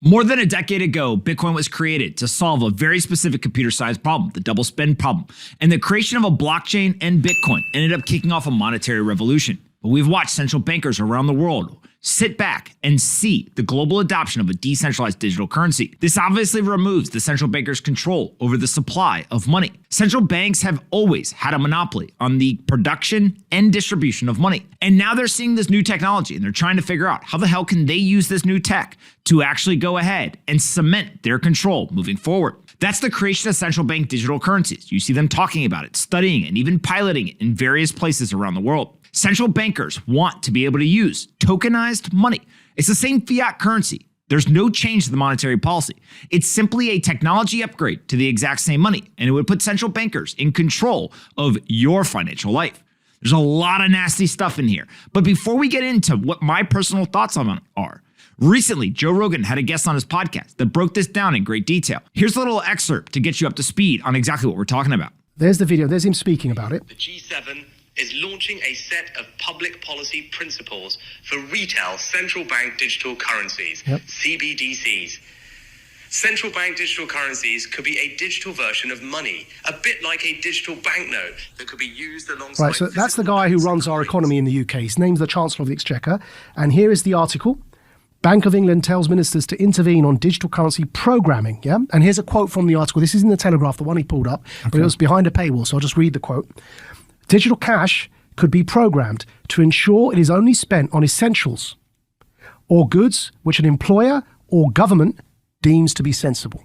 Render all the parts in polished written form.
More than a decade ago, Bitcoin was created to solve a very specific computer science problem, the double spend problem. And the creation of a blockchain and Bitcoin ended up kicking off a monetary revolution. But we've watched central bankers around the world sit back and see the global adoption of a decentralized digital currency. This obviously removes the central bankers' control over the supply of money. Central banks have always had a monopoly on the production and distribution of money. And now they're seeing this new technology and they're trying to figure out how the hell can they use this new tech to actually go ahead and cement their control moving forward. That's the creation of central bank digital currencies. You see them talking about it, studying it, and even piloting it in various places around the world. Central bankers want to be able to use tokenized money. It's the same fiat currency. There's no change to the monetary policy. It's simply a technology upgrade to the exact same money, and it would put central bankers in control of your financial life. There's a lot of nasty stuff in here. But before we get into what my personal thoughts on it are, recently, Joe Rogan had a guest on his podcast that broke this down in great detail. Here's a little excerpt to get you up to speed on exactly what we're talking about. There's the video. There's him speaking about it. The G7 is launching a set of public policy principles for retail central bank digital currencies, CBDCs. Central bank digital currencies could be a digital version of money, a bit like a digital banknote that could be used alongside... Right, so that's the guy who runs our economy in the UK. His name's the Chancellor of the Exchequer. And here is the article. Bank of England tells ministers to intervene on digital currency programming. Yeah, and here's a quote from the article. This is in the Telegraph, the one he pulled up, but it was behind a paywall, so I'll just read the quote. Digital cash could be programmed to ensure it is only spent on essentials or goods which an employer or government deems to be sensible.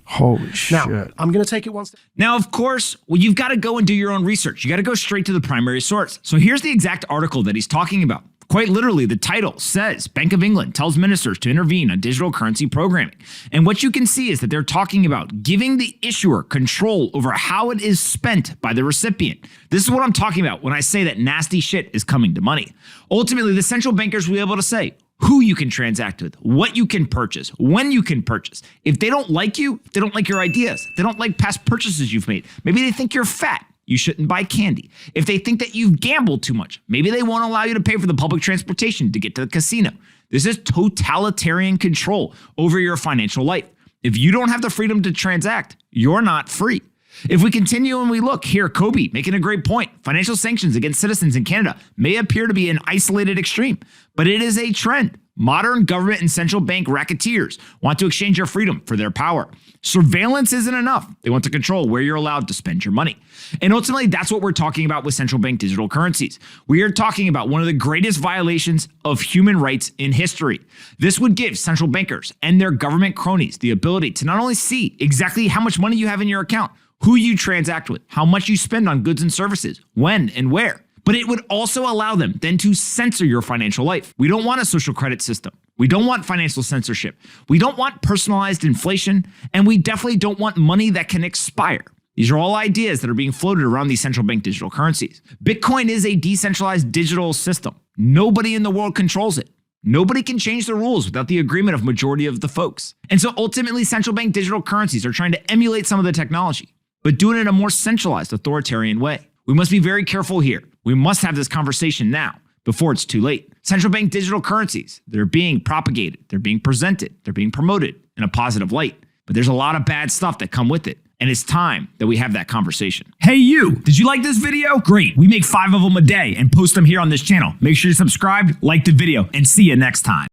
Holy shit. Now, I'm going to take it one step. Now, of course, well, you've got to go and do your own research. You got to go straight to the primary source. So here's the exact article that he's talking about. Quite literally, the title says Bank of England tells ministers to intervene on digital currency programming. And what you can see is that they're talking about giving the issuer control over how it is spent by the recipient. This is what I'm talking about when I say that nasty shit is coming to money. Ultimately, the central bankers will be able to say who you can transact with, what you can purchase, when you can purchase. If they don't like you, if they don't like your ideas, if they don't like past purchases you've made, maybe they think you're fat, you shouldn't buy candy. If they think that you've gambled too much, maybe they won't allow you to pay for the public transportation to get to the casino. This is totalitarian control over your financial life. If you don't have the freedom to transact, you're not free. If we continue and we look here, Kobe making a great point. Financial sanctions against citizens in Canada may appear to be an isolated extreme, but it is a trend. Modern government and central bank racketeers want to exchange your freedom for their power. Surveillance isn't enough. They want to control where you're allowed to spend your money. And ultimately, that's what we're talking about with central bank digital currencies. We are talking about one of the greatest violations of human rights in history. This would give central bankers and their government cronies the ability to not only see exactly how much money you have in your account, who you transact with, how much you spend on goods and services, when and where, but it would also allow them then to censor your financial life. We don't want a social credit system. We don't want financial censorship. We don't want personalized inflation, and we definitely don't want money that can expire. These are all ideas that are being floated around these central bank digital currencies. Bitcoin is a decentralized digital system. Nobody in the world controls it. Nobody can change the rules without the agreement of majority of the folks. And so ultimately, central bank digital currencies are trying to emulate some of the technology, but do it in a more centralized, authoritarian way. We must be very careful here. We must have this conversation now before it's too late. Central bank digital currencies, they're being propagated, they're being presented, they're being promoted in a positive light. But there's a lot of bad stuff that come with it. And it's time that we have that conversation. Hey you, did you like this video? Great, we make 5 of them a day and post them here on this channel. Make sure you subscribe, like the video, and see you next time.